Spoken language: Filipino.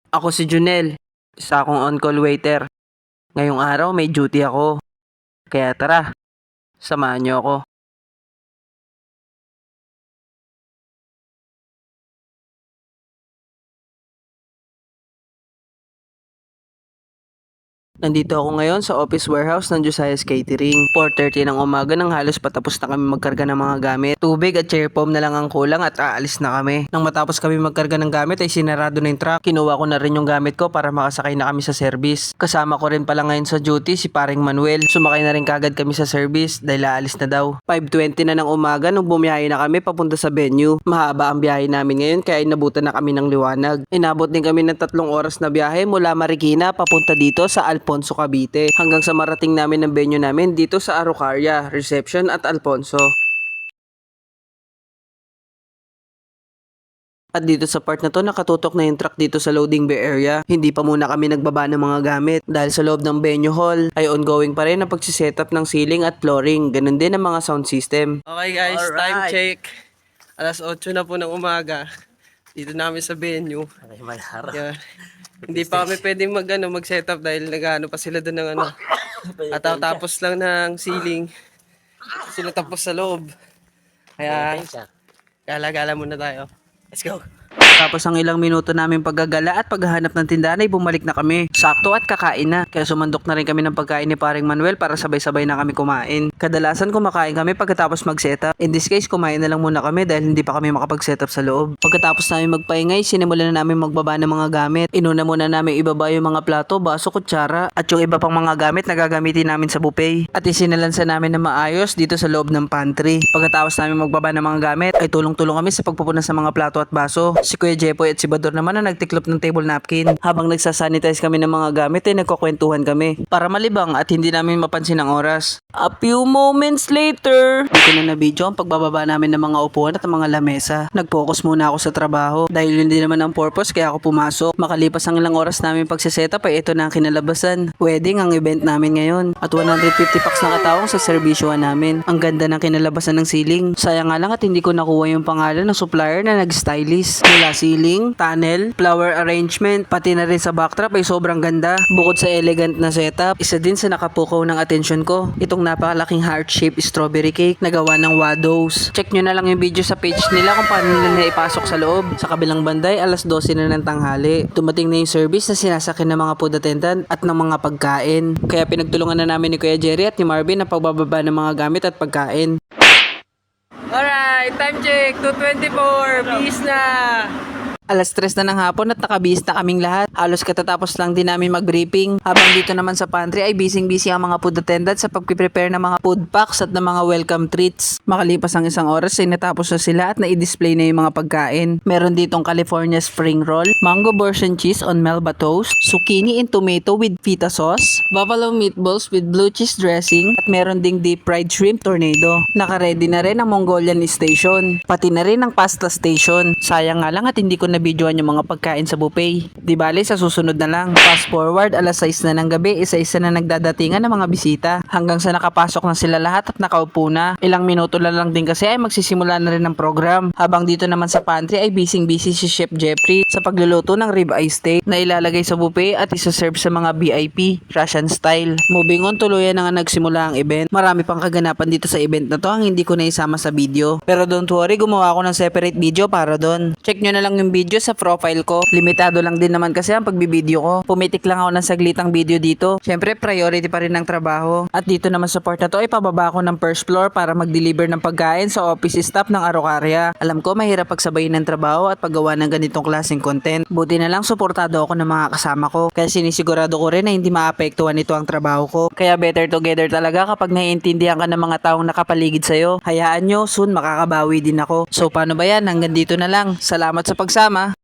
Ako si Junel, isa akong on-call waiter. Ngayong araw may duty ako. Kaya tara, samahan niyo ako. Nandito ako ngayon sa office warehouse ng Josiah's Catering. 4:30 ng umaga nang halos patapos na kami magkarga ng mga gamit. Tubig at chair foam na lang ang kulang at aalis na kami. Nang matapos kami magkarga ng gamit ay sinarado na yung truck. Kinuha ko na rin yung gamit ko para makasakay na kami sa service. Kasama ko rin pala ngayon sa duty si paring Manuel. Sumakay na rin kagad kami sa service dahil aalis na daw. 5:20 na ng umaga nung bumiyahe na kami papunta sa venue. Mahaba ang biyahe namin ngayon kaya inabutan na kami ng liwanag. Inabot din kami ng 3 oras na biyahe mula Marikina papunta dito sa Alfonso, Cavite hanggang sa marating namin ng venue namin dito sa Araucaria, Reception at Alfonso. At dito sa part na to nakatutok na yung truck dito sa loading bay area. Hindi pa muna kami nagbaba ng mga gamit dahil sa loob ng venue hall ay ongoing pa rin ang pagsisetup ng ceiling at flooring. Ganun din ang mga sound system. Okay guys, time check. 8:00 na po ng umaga. Dito namin sa venue. Yeah. Hindi pa kami pwedeng mag-setup dahil nag-ano pa sila doon ng ano. At tapos lang ng ceiling. Sila tapos sa loob. Kaya gala-gala muna tayo. Let's go. Tapos ang ilang minuto namin paggagala at paghahanap ng tindahan ay bumalik na kami. Sakto at kakain na. Kaya sumandok na rin kami ng pagkain ni paring Manuel para sabay-sabay na kami kumain. Kadalasan kumakain kami pagkatapos mag-setup. In this case, kumain na lang muna kami dahil hindi pa kami makapag-setup sa loob. Pagkatapos namin magpaingay, sinimulan na namin magbaba ng mga gamit. Inuna muna namin ibaba yung mga plato, baso, kutsara at yung iba pang mga gamit na gagamitin namin sa buffet. At isinalansa namin na maayos dito sa loob ng pantry. Pagkatapos namin magbaba ng mga gamit, ay tulong-tulong kami sa pagpupunas ng mga plato at baso. Si Kuya Jepoy at si Bador naman na nagtiklop ng table napkin. Habang nagsasanitize kami ng mga gamit ay nagkukwentuhan kami para malibang at hindi namin mapansin ang oras. A few moments later, dito na na-video ang pagbababa namin ng mga upuan at mga lamesa. Nag-focus muna ako sa trabaho dahil hindi naman ang purpose kaya ako pumasok. Makalipas ang ilang oras namin pagsisetup ay ito na ang kinalabasan. Wedding ang event namin ngayon at 150 packs na katawang sa servisyoan namin. Ang ganda ng kinalabasan ng ceiling. Sayang nga lang at hindi ko nakuha yung pangalan ng supplier na nag-stylist. Mula ceiling, tunnel, flower arrangement, pati na rin sa backdrop ay sobrang ganda. Bukod sa elegant na setup, isa din sa nakapukaw ng atensyon ko, itong napakalaking heart-shaped strawberry cake na gawa ng Wados. Check nyo na lang yung video sa page nila kung paano nila ipasok sa loob. Sa kabilang banday, 12:00 na ng tanghali. Dumating na yung service na sinasakyan ng mga food attendant at ng mga pagkain. Kaya pinagtulungan na namin ni Kuya Jerry at ni Marvin ang pagbababa ng mga gamit at pagkain. Alright, time check, 2:24, bis na! 3:00 na ng hapon at nakabihis na kaming lahat. Halos katatapos lang din namin mag-briefing. Habang dito naman sa pantry ay busy ang mga food attendant sa pag-prepare ng mga food packs at ng mga welcome treats. Makalipas ang 1 oras ay natapos na sila at na-i-display na yung mga pagkain. Meron ditong California spring roll, mango Borsian cheese on Melba toast, zucchini and tomato with feta sauce, buffalo meatballs with blue cheese dressing, at meron ding deep fried shrimp tornado. Naka-ready na rin ang Mongolian station, pati na rin ang pasta station. Sayang nga lang at hindi ko na videoan yung mga pagkain sa buffet. Di bale sa susunod na lang. Fast forward, 6:00 na ng gabi, isa-isa na nagdadatingan ng mga bisita. Hanggang sa nakapasok na sila lahat at nakaupo na. Ilang minuto na lang din kasi ay magsisimula na rin ang program. Habang dito naman sa pantry ay busy si Chef Jeffrey sa pagluluto ng ribeye steak na ilalagay sa buffet at isa-serve sa mga VIP, Russian style. Moving on, tuluyan na nga nagsimula ang event. Marami pang kaganapan dito sa event na to ang hindi ko na isama sa video. Pero don't worry, gumawa ako ng separate video para doon. Check nyo na lang yung video sa profile ko. Limitado lang din naman kasi ang pagbibideo ko. Pumitik lang ako ng saglitang video dito. Syempre, priority pa rin ng trabaho. At dito naman sa part na to ay pababa ako ng first floor para mag-deliver ng pagkain sa office staff ng Araucaria. Alam ko mahirap pagsabayin ng trabaho at paggawa ng ganitong klaseng content. Buti na lang suportado ako ng mga kasama ko. Kaya sinisigurado ko rin na hindi maapektuhan nito ang trabaho ko. Kaya better together talaga kapag naiintindihan ka ng mga taong nakapaligid sa'yo. Hayaan nyo, soon makakabawi din ako. So paano ba yan? Hanggang dito na lang. Salamat sa pagsama.